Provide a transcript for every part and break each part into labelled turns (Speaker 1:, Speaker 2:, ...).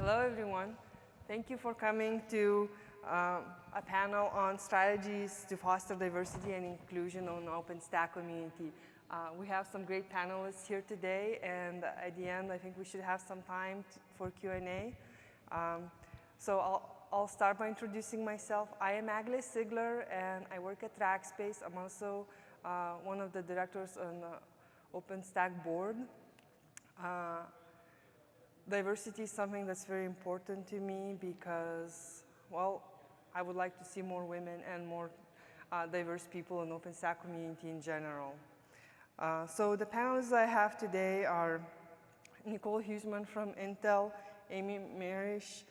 Speaker 1: Hello, everyone. Thank you for coming to a panel on strategies to foster diversity and inclusion on the OpenStack community. We have some great panelists here today, and at the end, I think we should have some time for Q&A. So I'll start by introducing myself. I am Agli Sigler, and I work at Rackspace. I'm also one of the directors on the OpenStack board. Diversity is something that's very important to me because, well, I would like to see more women and more diverse people in the OpenStack community in general. So the panelists I have today are Nicole Huseman from Intel, Amy Marish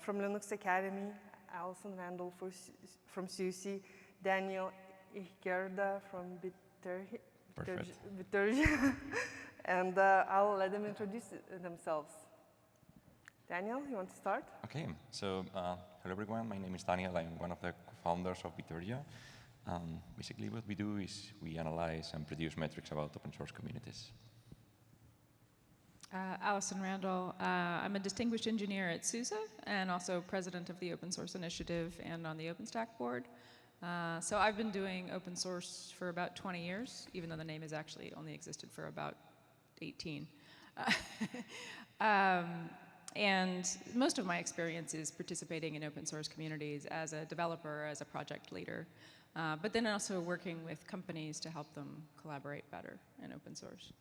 Speaker 1: from Linux Academy, Alison Randall from SUSE, Daniel Izquierda from Bitergia. And I'll let them introduce themselves. Daniel, you want to start?
Speaker 2: Okay, so hello everyone, my name is Daniel, I'm one of the founders of Bitergia. Basically what we do is we analyze and produce metrics about open source communities.
Speaker 3: Alison Randall, I'm a distinguished engineer at SUSE and also president of the Open Source Initiative and on the OpenStack board. So I've been doing open source for about 20 years, even though the name has actually only existed for about 18. And most of my experience is participating in open source communities as a developer, as a project leader, but then also working with companies to help them collaborate better in open source.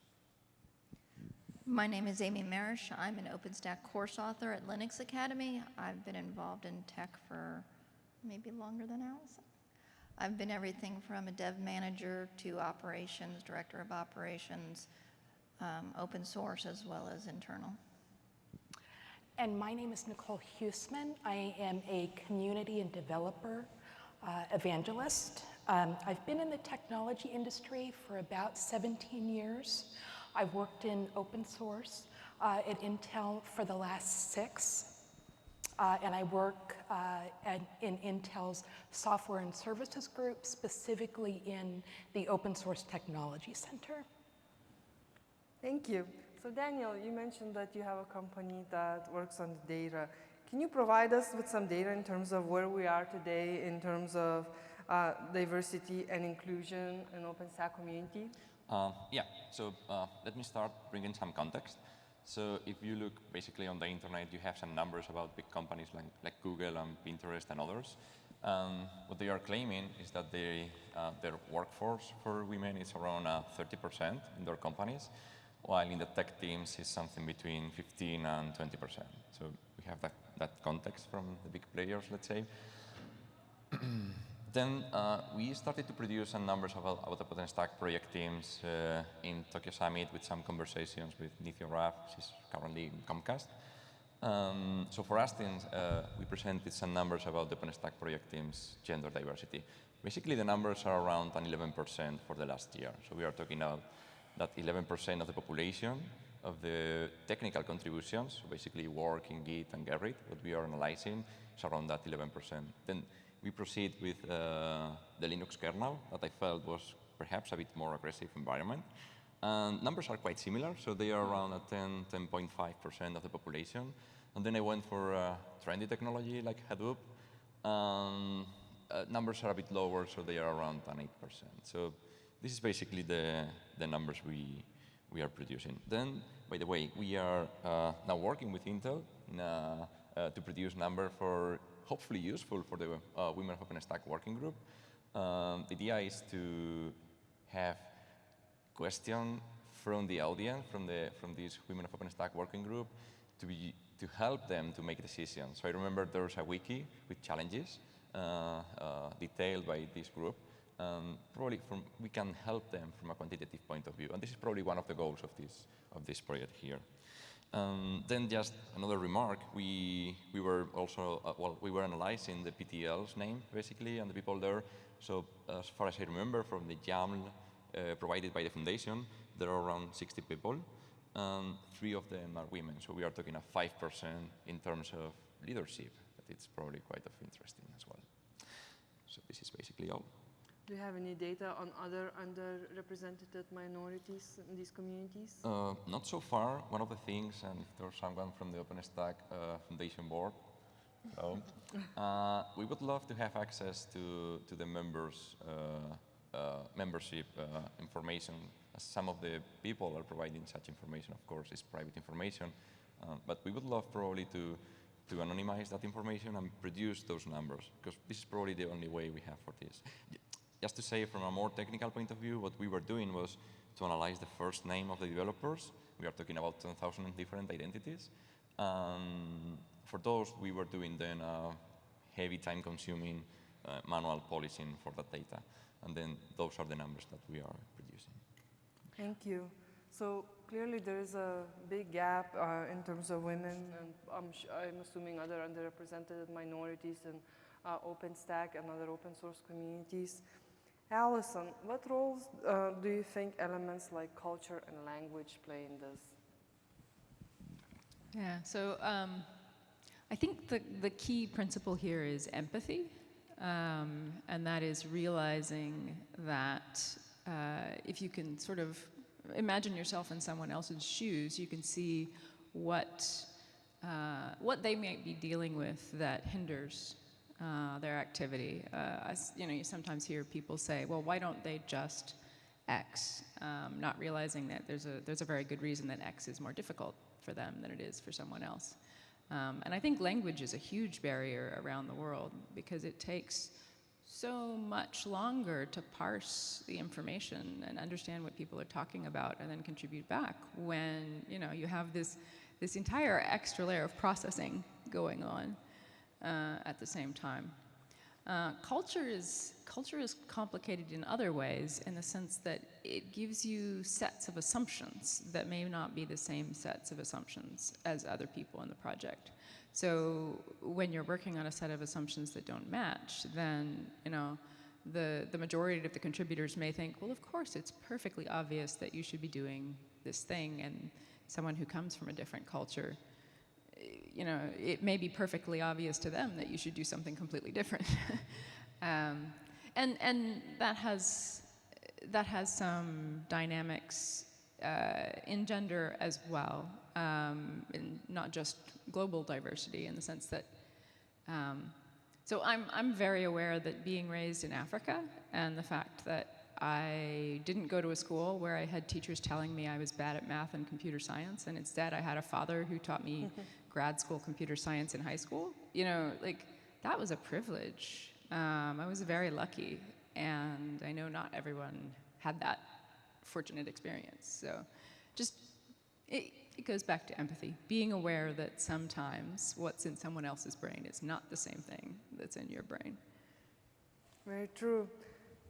Speaker 4: My name is Amy Marish. I'm an OpenStack course author at Linux Academy. I've been involved in tech for maybe longer than Alison. I've been everything from a dev manager to operations, director of operations, open source as well as internal.
Speaker 5: And my name is Nicole Huseman. I am a community and developer evangelist. I've been in the technology industry for about 17 years. I've worked in open source at Intel for the last 6. And I work in Intel's software and services group, specifically in the Open Source Technology Center.
Speaker 1: Thank you. So Daniel, you mentioned that you have a company that works on the data. Can you provide us with some data in terms of where we are today in terms of diversity and inclusion in OpenStack community?
Speaker 2: Yeah, so let me start bringing some context. So if you look basically on the internet, you have some numbers about big companies like Google and Pinterest and others. What they are claiming is that their workforce for women is around 30% in their companies, while in the tech teams is something between 15 and 20%. So we have that context from the big players, let's say. Then we started to produce some numbers about the OpenStack project teams in Tokyo Summit with some conversations with Nithya Raff, she's currently in Comcast. So for us, we presented some numbers about the OpenStack project teams' gender diversity. Basically, the numbers are around 11% for the last year. So we are talking about that 11% of the population of the technical contributions, so basically work in Git and Gerrit, what we are analyzing is around that 11%. Then we proceed with the Linux kernel that I felt was perhaps a bit more aggressive environment. And numbers are quite similar, so they are around 10.5% of the population. And then I went for trendy technology like Hadoop. Numbers are a bit lower, so they are around 8%. So this is basically the numbers we are producing. Then, by the way, we are now working with Intel to produce numbers for hopefully useful for the Women of OpenStack working group. The idea is to have questions from the audience, from this Women of OpenStack working group, to help them to make decisions. So I remember there's a wiki with challenges detailed by this group. Probably we can help them from a quantitative point of view, and this is probably one of the goals of this project here. Then just another remark, we were also, we were analyzing the PTL's name, basically, and the people there. So as far as I remember from the YAML provided by the foundation, there are around 60 people, and 3 of them are women. So we are talking of 5% in terms of leadership, but it's probably quite interesting as well. So this is basically all.
Speaker 1: Do you have any data on other underrepresented minorities in these communities?
Speaker 2: Not so far. One of the things, and if there's someone from the OpenStack Foundation board, so, we would love to have access to the members' membership information. As some of the people are providing such information, of course, it's private information, but we would love probably to anonymize that information and produce those numbers, because this is probably the only way we have for this. Just to say, from a more technical point of view, what we were doing was to analyze the first name of the developers. We are talking about 10,000 different identities. For those, we were doing then heavy time-consuming manual policing for that data. And then those are the numbers that we are producing.
Speaker 1: Thank you. So clearly there is a big gap in terms of women, and I'm assuming other underrepresented minorities in OpenStack and other open source communities. Alison, what roles do you think elements like culture and language play in this?
Speaker 3: Yeah, so I think the key principle here is empathy, and that is realizing that if you can sort of imagine yourself in someone else's shoes, you can see what they might be dealing with that hinders their activity. You sometimes hear people say, well, why don't they just X? Not realizing that there's a very good reason that X is more difficult for them than it is for someone else. And I think language is a huge barrier around the world because it takes so much longer to parse the information and understand what people are talking about and then contribute back when you have this entire extra layer of processing going on at the same time. Culture is complicated in other ways, in the sense that it gives you sets of assumptions that may not be the same sets of assumptions as other people in the project. So when you're working on a set of assumptions that don't match, then the majority of the contributors may think, well, of course, it's perfectly obvious that you should be doing this thing, and someone who comes from a different culture, it may be perfectly obvious to them that you should do something completely different. And that has some dynamics in gender as well, in not just global diversity, in the sense that so I'm very aware that being raised in Africa, and the fact that I didn't go to a school where I had teachers telling me I was bad at math and computer science, and instead I had a father who taught me grad school computer science in high school. That was a privilege. I was very lucky, and I know not everyone had that fortunate experience. So it goes back to empathy, being aware that sometimes what's in someone else's brain is not the same thing that's in your brain.
Speaker 1: Very true.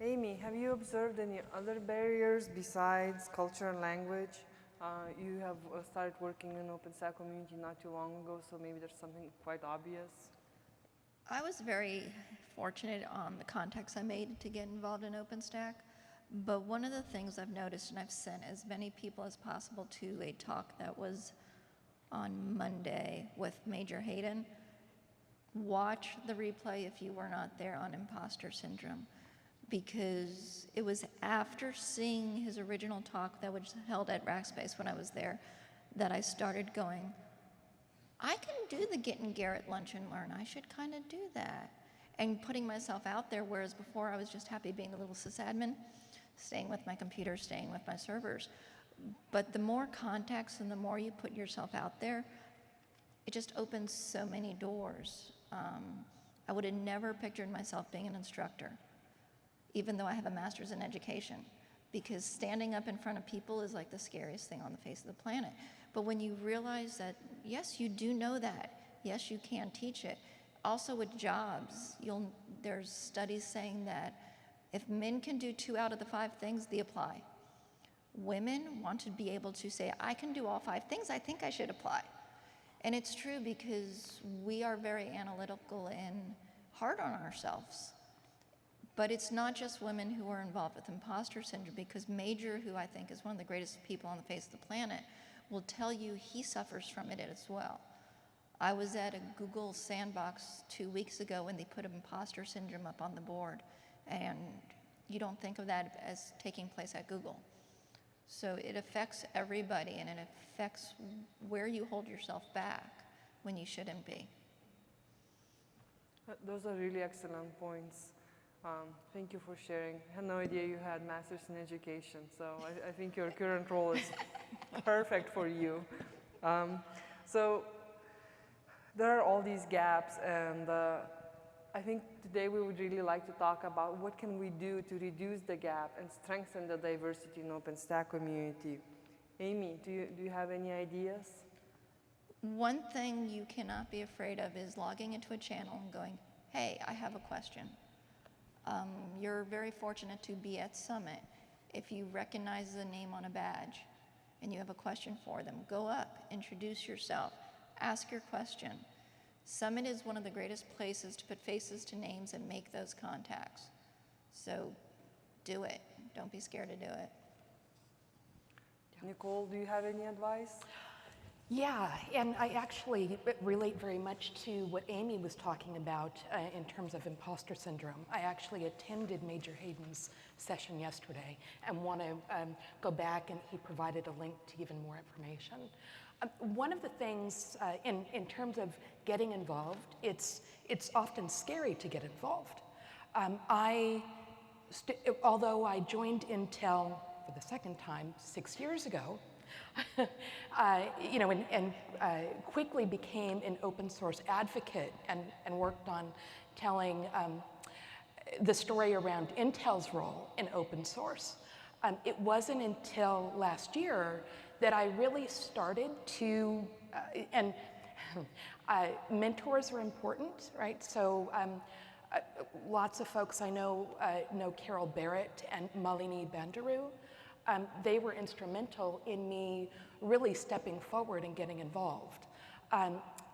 Speaker 1: Amy, have you observed any other barriers besides culture and language? You have started working in OpenStack community not too long ago, so maybe there's something quite obvious.
Speaker 4: I was very fortunate on the contacts I made to get involved in OpenStack, but one of the things I've noticed, and I've sent as many people as possible to a talk that was on Monday with Major Hayden. Watch the replay if you were not there on imposter syndrome, because it was after seeing his original talk that was held at Rackspace when I was there that I started going, I can do the Git and Garrett lunch and learn. I should kind of do that. And putting myself out there, whereas before I was just happy being a little sysadmin, staying with my computer, staying with my servers. But the more contacts and the more you put yourself out there, it just opens so many doors. I would have never pictured myself being an instructor, even though I have a master's in education, because standing up in front of people is like the scariest thing on the face of the planet. But when you realize that, yes, you do know that, yes, you can teach it. Also with jobs, there's studies saying that if men can do 2 out of the 5 things, they apply. Women want to be able to say, I can do all 5 things, I think I should apply. And it's true, because we are very analytical and hard on ourselves. But it's not just women who are involved with imposter syndrome, because Major, who I think is one of the greatest people on the face of the planet, will tell you he suffers from it as well. I was at a Google sandbox 2 weeks ago when they put imposter syndrome up on the board, and you don't think of that as taking place at Google. So it affects everybody, and it affects where you hold yourself back when you shouldn't be.
Speaker 1: Those are really excellent points. Thank you for sharing. I had no idea you had masters in education, so I think your current role is perfect for you. So there are all these gaps, and I think today we would really like to talk about what can we do to reduce the gap and strengthen the diversity in OpenStack community. Amy, do you have any ideas?
Speaker 4: One thing you cannot be afraid of is logging into a channel and going, hey, I have a question. You're very fortunate to be at Summit. If you recognize the name on a badge and you have a question for them, go up, introduce yourself, ask your question. Summit is one of the greatest places to put faces to names and make those contacts. So do it. Don't be scared to do it.
Speaker 1: Nicole, do you have any advice?
Speaker 5: Yeah, and I actually relate very much to what Amy was talking about in terms of imposter syndrome. I actually attended Major Hayden's session yesterday and want to go back, and he provided a link to even more information. One of the things in terms of getting involved, it's often scary to get involved. Although I joined Intel for the second time 6 years ago, and quickly became an open source advocate and worked on telling the story around Intel's role in open source. It wasn't until last year that I really started to, mentors are important, right? So lots of folks I know Carol Barrett and Malini Bandaru. They were instrumental in me really stepping forward and getting involved.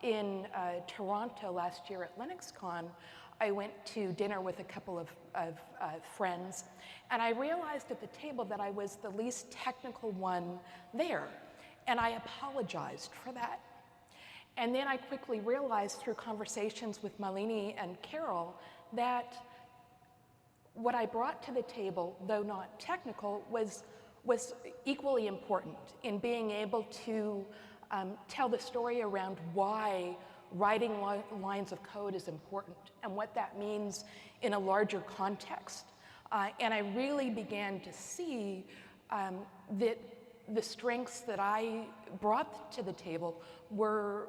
Speaker 5: In Toronto last year at LinuxCon, I went to dinner with a couple of friends, and I realized at the table that I was the least technical one there, and I apologized for that. And then I quickly realized through conversations with Malini and Carol that what I brought to the table, though not technical, was equally important in being able to tell the story around why writing lines of code is important and what that means in a larger context. And I really began to see that the strengths that I brought to the table were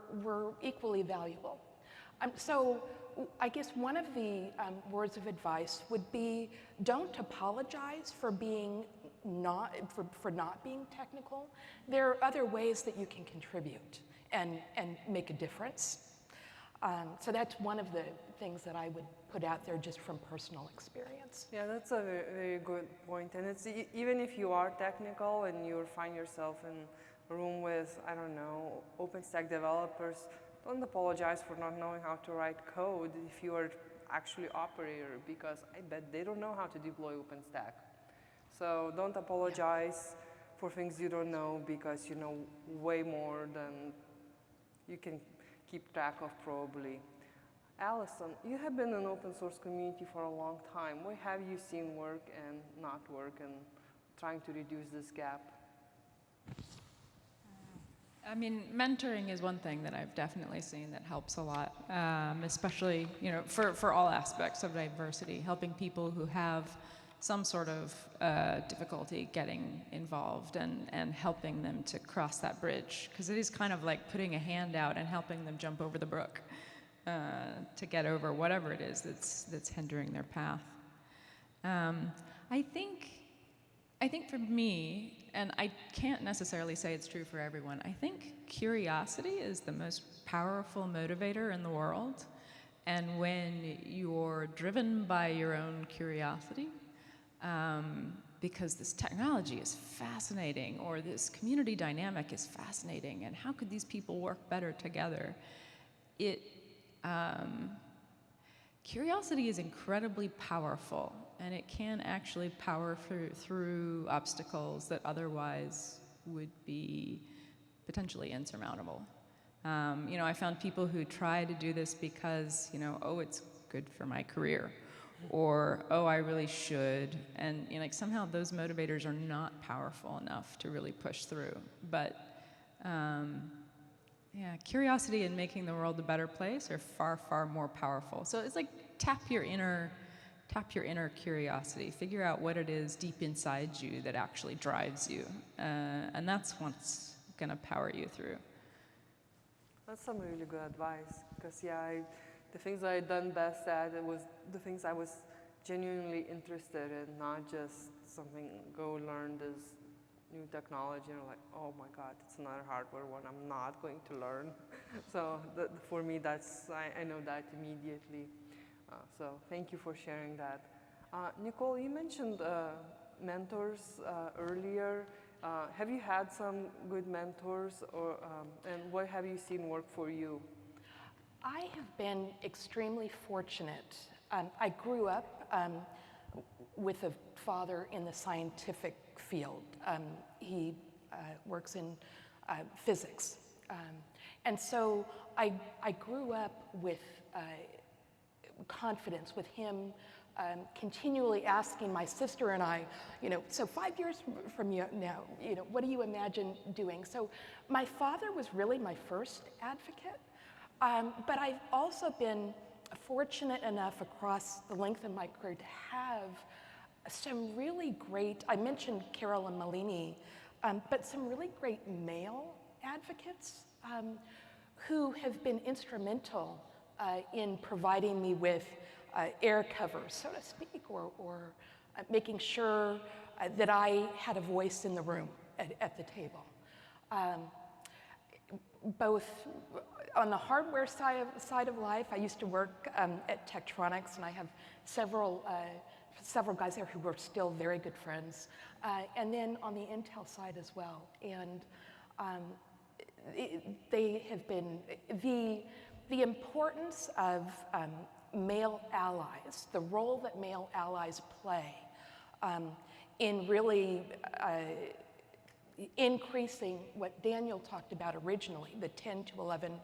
Speaker 5: equally valuable. So I guess one of the words of advice would be, don't apologize for being not being technical. There are other ways that you can contribute and make a difference. So that's one of the things that I would put out there just from personal experience.
Speaker 1: Yeah, that's a very, very good point. And it's even if you are technical and you find yourself in a room with, I don't know, OpenStack developers, don't apologize for not knowing how to write code if you are actually operator, because I bet they don't know how to deploy OpenStack. So don't apologize for things you don't know, because you know way more than you can keep track of probably. Alison, you have been in open source community for a long time. What have you seen work and not work in trying to reduce this gap?
Speaker 3: I mean, mentoring is one thing that I've definitely seen that helps a lot, especially, you know, for all aspects of diversity, helping people who have some sort of difficulty getting involved and helping them to cross that bridge, because it is kind of like putting a hand out and helping them jump over the brook to get over whatever it is that's hindering their path. I think for me, and I can't necessarily say it's true for everyone, I think curiosity is the most powerful motivator in the world. And when you're driven by your own curiosity, because this technology is fascinating, or this community dynamic is fascinating, and how could these people work better together? Curiosity is incredibly powerful, and it can actually power through obstacles that otherwise would be potentially insurmountable. You know, I found people who try to do this because, you know, oh, it's good for my career, or, oh, I really should. And you know, like somehow those motivators are not powerful enough to really push through. But yeah, curiosity and making the world a better place are far, far more powerful. So it's like tap your inner curiosity. Figure out what it is deep inside you that actually drives you. And that's what's gonna power you through.
Speaker 1: That's some really good advice, because yeah, the things I done best at, it was the things I was genuinely interested in, not just something, go learn this new technology and like, oh my God, it's another hardware one I'm not going to learn. So for me, I know that immediately. So thank you for sharing that. Nicole, you mentioned mentors earlier. Have you had some good mentors, and what have you seen work for you?
Speaker 5: I have been extremely fortunate. I grew up with a father in the scientific field. He works in physics. And so I grew up with confidence, with him continually asking my sister and I, so 5 years from now, what do you imagine doing? So my father was really my first advocate. But I've also been fortunate enough across the length of my career to have some really great, I mentioned Carolyn Malini, but some really great male advocates who have been instrumental in providing me with air cover, so to speak, or making sure that I had a voice in the room at the table. Both on the hardware side of life, I used to work at Tektronix, and I have several guys there who were still very good friends, and then on the Intel side as well. And they have been the importance of male allies, the role that male allies play in really increasing what Daniel talked about originally, the 10 to 11%,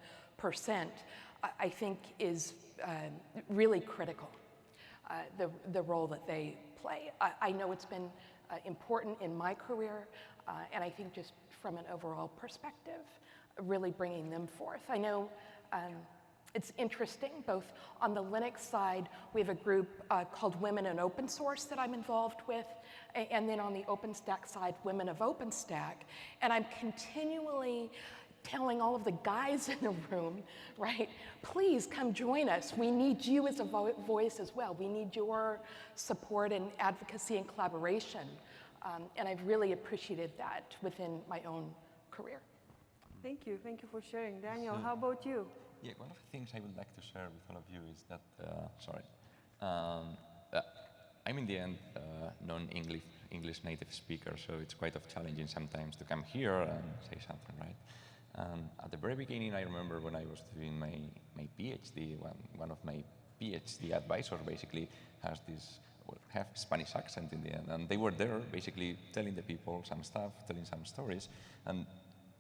Speaker 5: I think is really critical, the role that they play. I know it's been important in my career, and I think just from an overall perspective, really bringing them forth. I know it's interesting, both on the Linux side, we have a group called Women in Open Source that I'm involved with, and then on the OpenStack side, Women of OpenStack. And I'm continually telling all of the guys in the room, right, please come join us. We need you as a voice as well. We need your support and advocacy and collaboration. And I've really appreciated that within my own career.
Speaker 1: Thank you for sharing. Daniel, how about you?
Speaker 2: Yeah, one of the things I would like to share with all of you is that, I'm in the end non-English native speaker, so it's quite challenging sometimes to come here and say something, right? At the very beginning, I remember when I was doing my PhD, one of my PhD advisors basically have Spanish accent in the end, and they were there basically telling the people some stuff, telling some stories, and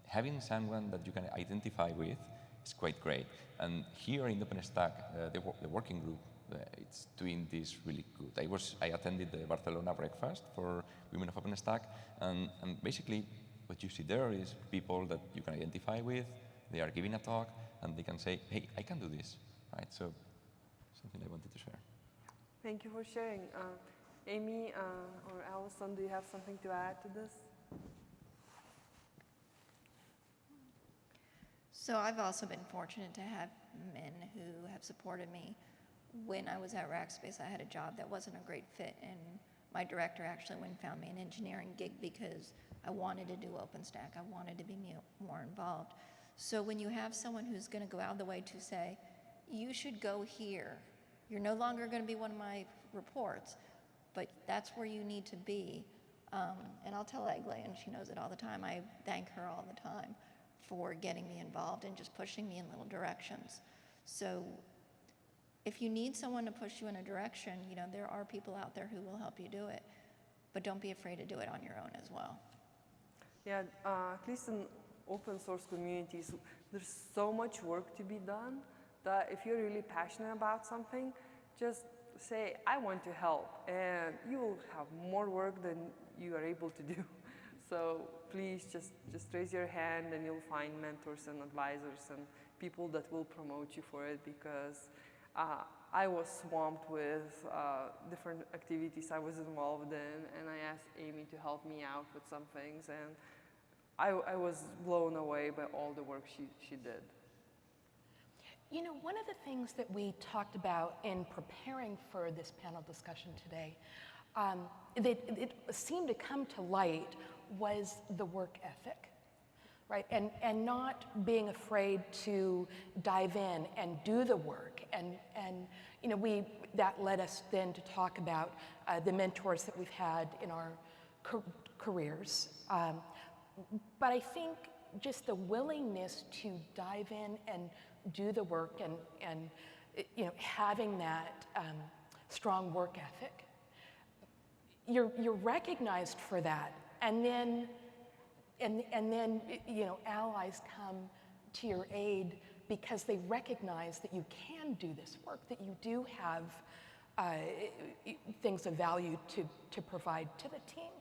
Speaker 2: having someone that you can identify with is quite great. And here in OpenStack, the working group, it's doing this really good. I attended the Barcelona breakfast for Women of OpenStack, and basically what you see there is people that you can identify with. They are giving a talk, and they can say, hey, I can do this, right? So something I wanted to share.
Speaker 1: Thank you for sharing. Amy or Alison, do you have something to add to this?
Speaker 4: So I've also been fortunate to have men who have supported me. When I was at Rackspace, I had a job that wasn't a great fit, and my director actually went and found me an engineering gig because I wanted to do OpenStack. I wanted to be more involved. So when you have someone who's going to go out of the way to say, you should go here, you're no longer going to be one of my reports, but that's where you need to be. And I'll tell Egle, and she knows it all the time, I thank her all the time for getting me involved and just pushing me in little directions. So if you need someone to push you in a direction, there are people out there who will help you do it, but don't be afraid to do it on your own as well.
Speaker 1: Yeah, at least in open source communities, there's so much work to be done that if you're really passionate about something, just say, I want to help, and you will have more work than you are able to do. So please just raise your hand and you'll find mentors and advisors and people that will promote you for it, because I was swamped with different activities I was involved in, and I asked Amy to help me out with some things, and I was blown away by all the work she did.
Speaker 5: You know, one of the things that we talked about in preparing for this panel discussion today, that it seemed to come to light, was the work ethic, right? And not being afraid to dive in and do the work. And you know, that led us then to talk about the mentors that we've had in our careers. But I think just the willingness to dive in and do the work, and you know, having that strong work ethic, you're recognized for that, and then you know, allies come to your aid because they recognize that you can do this work, that you do have things of value to provide to the team.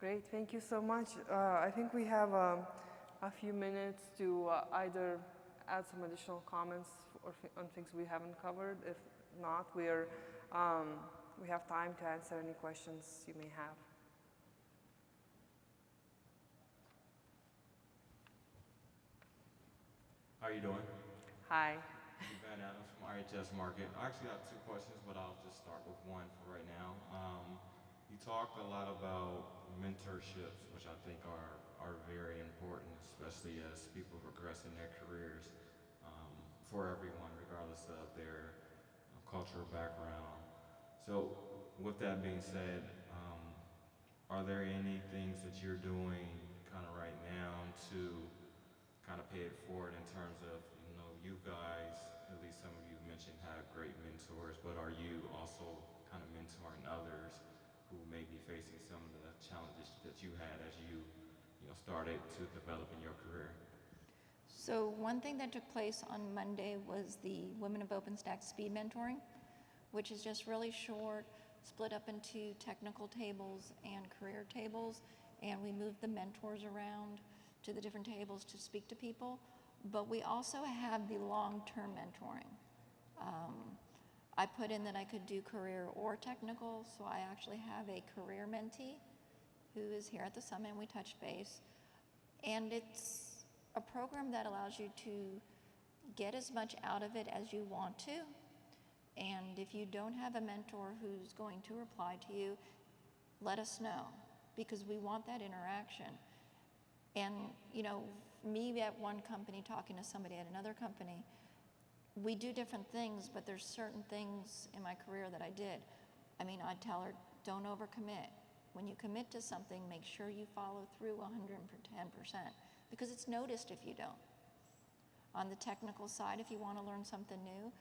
Speaker 1: Great, thank you so much. I think we have a few minutes to either add some additional comments or on things we haven't covered. If not, we have time to answer any questions you may have.
Speaker 6: How are you doing?
Speaker 1: Hi.
Speaker 6: I'm Van Adams from RHS Market. I actually have two questions, but I'll just start with one for right now. You talked a lot about mentorships, which I think are very important, especially as people progress in their careers, for everyone, regardless of their cultural background. So with that being said, are there any things that you're doing kind of right now to kind of pay it forward in terms of, you know, you guys, at least some of you mentioned, have great mentors, but are you also kind of mentoring others who may be facing some of the challenges that you had as you started to develop in your career?
Speaker 4: So one thing that took place on Monday was the Women of OpenStack speed mentoring, which is just really short, split up into technical tables and career tables, and we moved the mentors around to the different tables to speak to people. But we also have the long-term mentoring. I put in that I could do career or technical, so I actually have a career mentee who is here at the summit, and we touched base. And it's a program that allows you to get as much out of it as you want to. And if you don't have a mentor who's going to reply to you, let us know, because we want that interaction. And you know, me at one company talking to somebody at another company, we do different things, but there's certain things in my career that I did. I mean, I'd tell her, don't overcommit. When you commit to something, make sure you follow through 110%, because it's noticed if you don't. On the technical side, if you want to learn something new,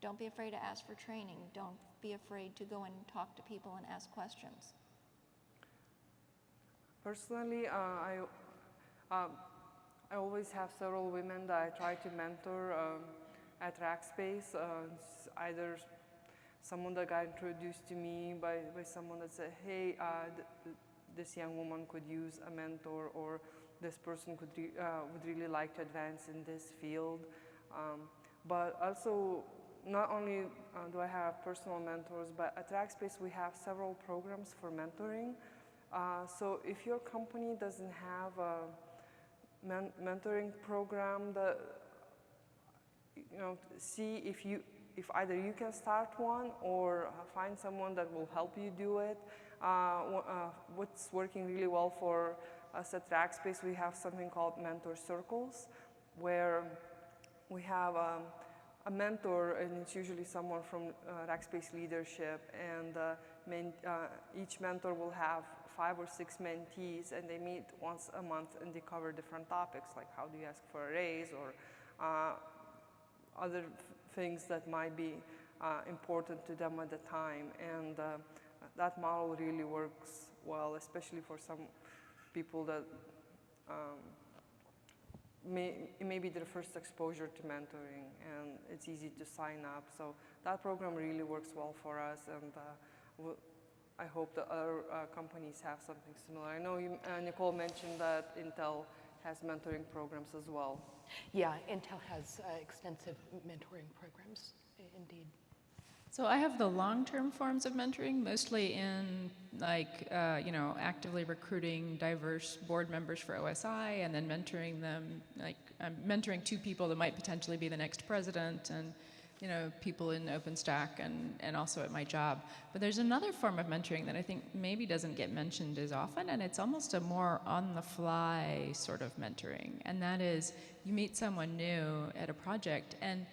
Speaker 4: don't be afraid to ask for training. Don't be afraid to go and talk to people and ask questions.
Speaker 1: Personally, I always have several women that I try to mentor at Rackspace. Either someone that got introduced to me by someone that said, hey, this young woman could use a mentor, or this person would really like to advance in this field. But also, not only do I have personal mentors, but at Rackspace we have several programs for mentoring. So if your company doesn't have a mentoring program, that, you know, see if either you can start one or find someone that will help you do it. What's working really well for us at Rackspace, we have something called mentor circles, where we have a mentor, and it's usually someone from Rackspace leadership, and each mentor will have 5 or 6 mentees, and they meet once a month and they cover different topics, like how do you ask for a raise, or other things that might be important to them at the time. And that model really works well, especially for some people that it may be their first exposure to mentoring, and it's easy to sign up. So that program really works well for us, and I hope that other companies have something similar. I know you, Nicole mentioned that Intel has mentoring programs as well.
Speaker 5: Yeah, Intel has extensive mentoring programs, indeed.
Speaker 3: So I have the long-term forms of mentoring, mostly in actively recruiting diverse board members for OSI, and then mentoring them. Like I'm mentoring 2 people that might potentially be the next president, and people in OpenStack and also at my job. But there's another form of mentoring that I think maybe doesn't get mentioned as often, and it's almost a more on-the-fly sort of mentoring. And that is, you meet someone new at a project and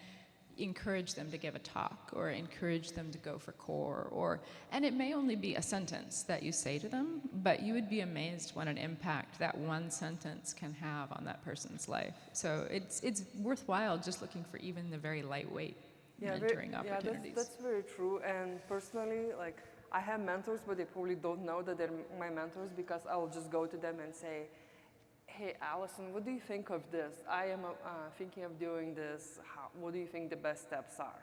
Speaker 3: encourage them to give a talk, or encourage them to go for core, and it may only be a sentence that you say to them, but you would be amazed what an impact that one sentence can have on that person's life. So it's worthwhile just looking for even the very lightweight mentoring opportunities.
Speaker 1: Yeah, that's very true. And personally, like, I have mentors, but they probably don't know that they're my mentors, because I'll just go to them and say, hey, Alison, what do you think of this? I am thinking of doing this. What do you think the best steps are?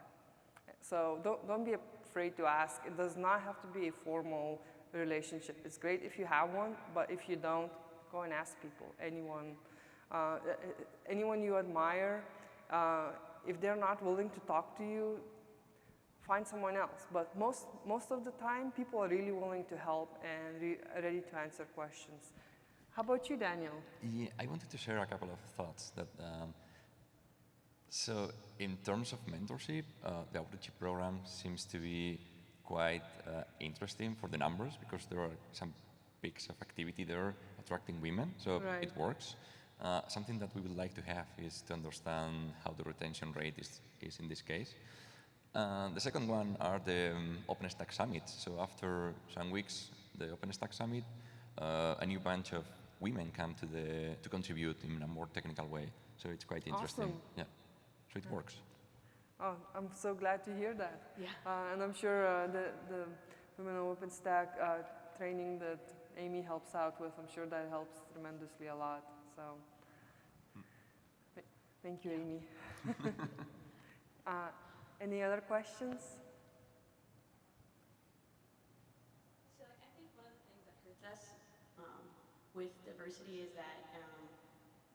Speaker 1: So don't be afraid to ask. It does not have to be a formal relationship. It's great if you have one, but if you don't, go and ask people. Anyone you admire, if they're not willing to talk to you, find someone else. But most of the time, people are really willing to help and ready to answer questions. How about you, Daniel?
Speaker 2: Yeah, I wanted to share a couple of thoughts. So in terms of mentorship, the outreach program seems to be quite interesting for the numbers, because there are some peaks of activity there attracting women, so
Speaker 1: right.
Speaker 2: It works. Something that we would like to have is to understand how the retention rate is in this case. The second one are the OpenStack summits. So after some weeks, the OpenStack summit, a new bunch of women come to contribute in a more technical way. So it's quite interesting.
Speaker 1: Awesome.
Speaker 2: Yeah, so it works.
Speaker 1: Oh, I'm so glad to hear that.
Speaker 5: Yeah.
Speaker 1: And I'm sure the Women on OpenStack training that Amy helps out with, I'm sure that helps tremendously a lot. So thank you, Amy. Any other questions?
Speaker 7: So I think one of the things that hurts us with diversity is that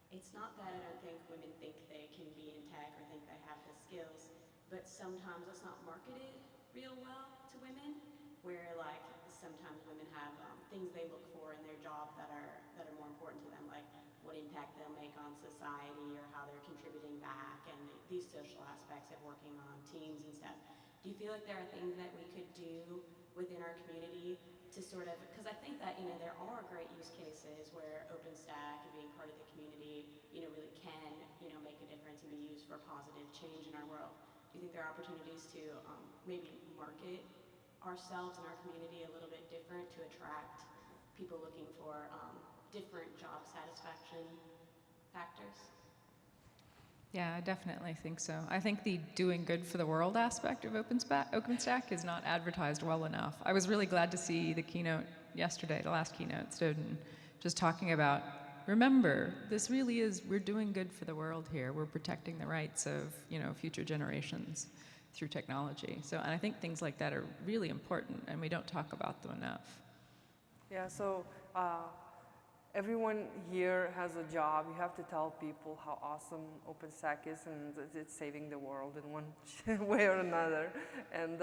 Speaker 7: it's not that I don't think women think they can be in tech or think they have the skills, but sometimes it's not marketed real well to women, where like sometimes women have things they look for in their job that are more important to them, like what impact they'll make on society or how they're contributing back, and these social aspects of working on teams and stuff. Do you feel like there are things that we could do within our community to sort of, because I think that, there are great use cases where OpenStack and being part of the community, really can, make a difference and be used for positive change in our world. Do you think there are opportunities to maybe market ourselves and our community a little bit different to attract people looking for different job satisfaction factors?
Speaker 3: Yeah, I definitely think so. I think the doing good for the world aspect of OpenStack is not advertised well enough. I was really glad to see the keynote yesterday, the last keynote, Snowden, just talking about, remember, this really is, we're doing good for the world here. We're protecting the rights of, future generations through technology. So, and I think things like that are really important, and we don't talk about them enough.
Speaker 1: Yeah, so everyone here has a job. You have to tell people how awesome OpenStack is and that it's saving the world in one way or another. And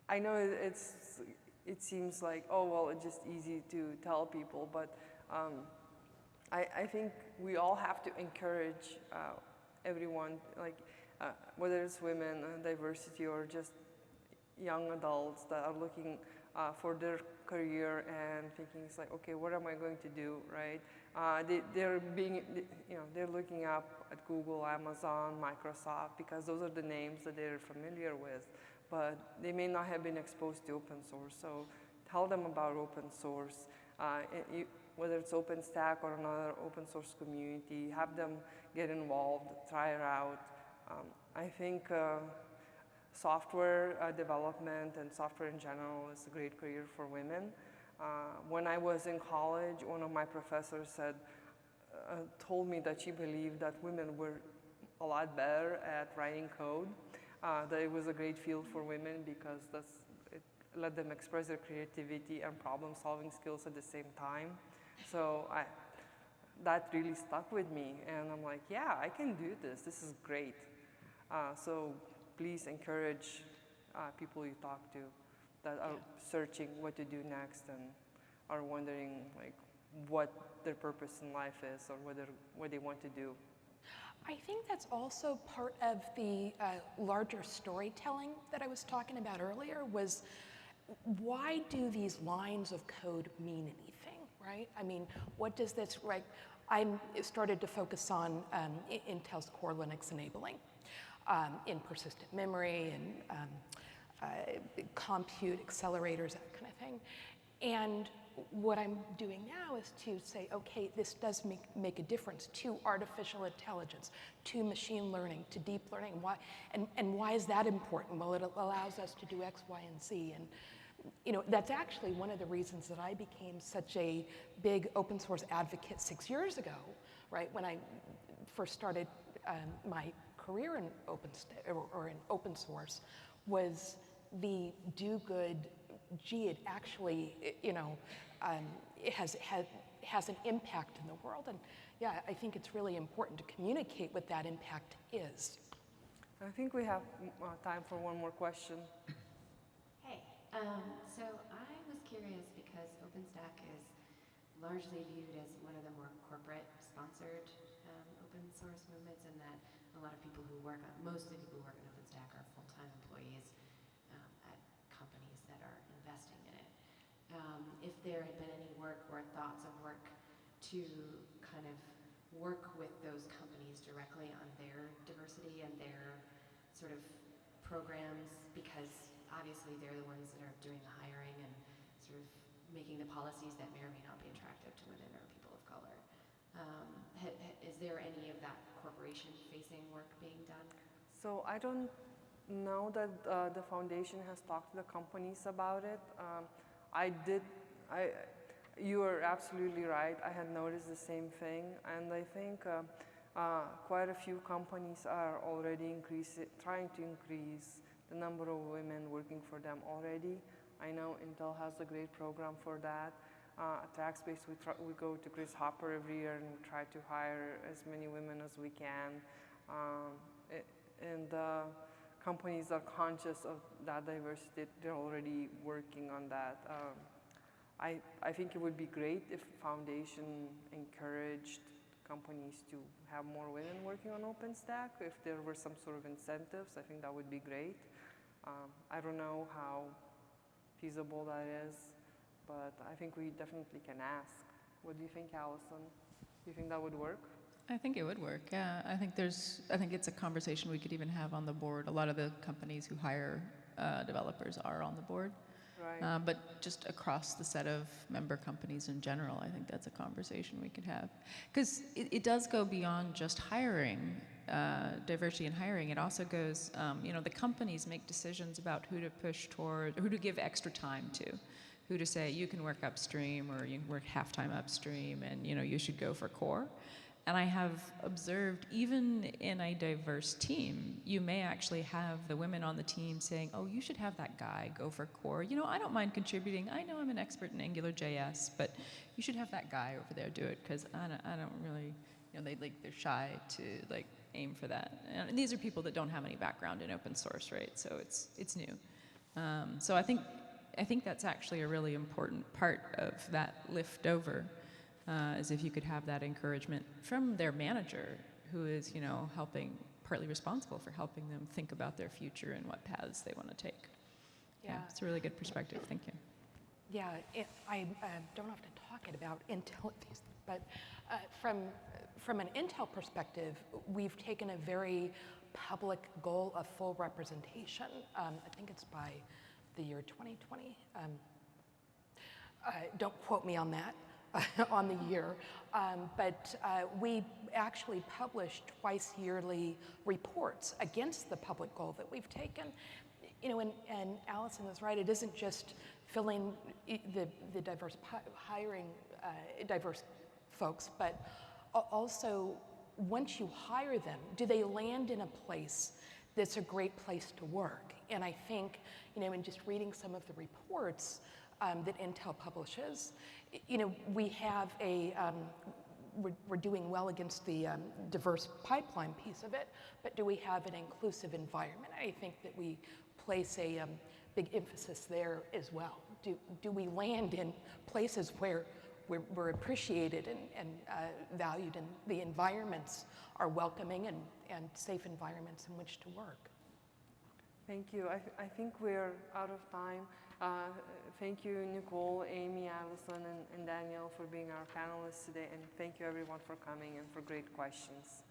Speaker 1: I know it seems like, oh, well, it's just easy to tell people, but I think we all have to encourage everyone, like whether it's women, diversity, or just young adults that are looking for their career and thinking, it's like, okay, what am I going to do, right? They're looking up at Google, Amazon, Microsoft, because those are the names that they're familiar with, but they may not have been exposed to open source. So tell them about open source, whether it's OpenStack or another open source community, have them get involved, try it out. I think software development and software in general is a great career for women. When I was in college, one of my professors said, told me that she believed that women were a lot better at writing code, that it was a great field for women because it let them express their creativity and problem-solving skills at the same time. So that really stuck with me, and I'm like, yeah, I can do this. This is great. So please encourage people you talk to that are searching what to do next and are wondering like what their purpose in life is or what they want to do.
Speaker 5: I think that's also part of the larger storytelling that I was talking about earlier was why do these lines of code mean anything, right? I mean, what does this, right? I started to focus on Intel's core Linux enabling in persistent memory and compute accelerators, that kind of thing. And what I'm doing now is to say, okay, this does make a difference to artificial intelligence, to machine learning, to deep learning. And why is that important? Well, it allows us to do X, Y, and Z. And you know, that's actually one of the reasons that I became such a big open source advocate 6 years ago, right? When I first started my career in open source, was the do good. Gee, it actually, you know, it has an impact in the world, and yeah, I think it's really important to communicate what that impact is.
Speaker 1: I think we have time for one more question.
Speaker 8: Hey, so I was curious because OpenStack is largely viewed as one of the more corporate-sponsored open source movements, and that a lot of people who work on, most of the people who work on OpenStack are full-time employees at companies that are investing in it. If there had been any work or thoughts of work to kind of work with those companies directly on their diversity and their sort of programs, because obviously they're the ones that are doing the hiring and sort of making the policies that may or may not be attractive to women or people of color. Is there any of that corporation-facing work being done?
Speaker 1: So I don't know that the foundation has talked to the companies about it. You are absolutely right. I had noticed the same thing, and I think quite a few companies are already trying to increase the number of women working for them already. I know Intel has a great program for that. At TrackSpace, we go to Chris Hopper every year and we try to hire as many women as we can. And companies are conscious of that diversity. They're already working on that. I think it would be great if foundation encouraged companies to have more women working on OpenStack. If there were some sort of incentives, I think that would be great. I don't know how feasible that is, but I think we definitely can ask. What do you think, Alison? Do you think that would work?
Speaker 3: I think it would work, yeah. I think it's a conversation we could even have on the board. A lot of the companies who hire developers are on the board.
Speaker 1: Right.
Speaker 3: But just across the set of member companies in general, I think that's a conversation we could have. Because it does go beyond just hiring, diversity in hiring. It also goes, the companies make decisions about who to push toward, who to give extra time to, who to say you can work upstream or you can work half-time upstream and you should go for core. And I have observed, even in a diverse team, you may actually have the women on the team saying, oh, you should have that guy go for core. I don't mind contributing. I know I'm an expert in AngularJS, but you should have that guy over there do it, because I don't really, they're shy to aim for that. And these are people that don't have any background in open source, right? So it's new. So I think that's actually a really important part of that lift over. As if you could have that encouragement from their manager, who is, partly responsible for helping them think about their future and what paths they want to take. Yeah, it's a really good perspective. Thank you.
Speaker 5: Yeah, I don't often talk about Intel, but from an Intel perspective, we've taken a very public goal of full representation. I think it's by the year 2020. Don't quote me on that. On the year, but we actually publish twice yearly reports against the public goal that we've taken. And Alison is right, it isn't just filling the diverse hiring diverse folks, but Also, once you hire them, do they land in a place that's a great place to work? And I think, you know, in just reading some of the reports that Intel publishes, you know, we have a, we're doing well against the diverse pipeline piece of it, but do we have an inclusive environment? I think that we place a big emphasis there as well. Do we land in places where we're appreciated and valued, and the environments are welcoming and safe environments in which to work?
Speaker 1: Thank you. I think we're out of time. Thank you, Nicole, Amy, Alison, and Daniel for being our panelists today, and thank you everyone for coming and for great questions.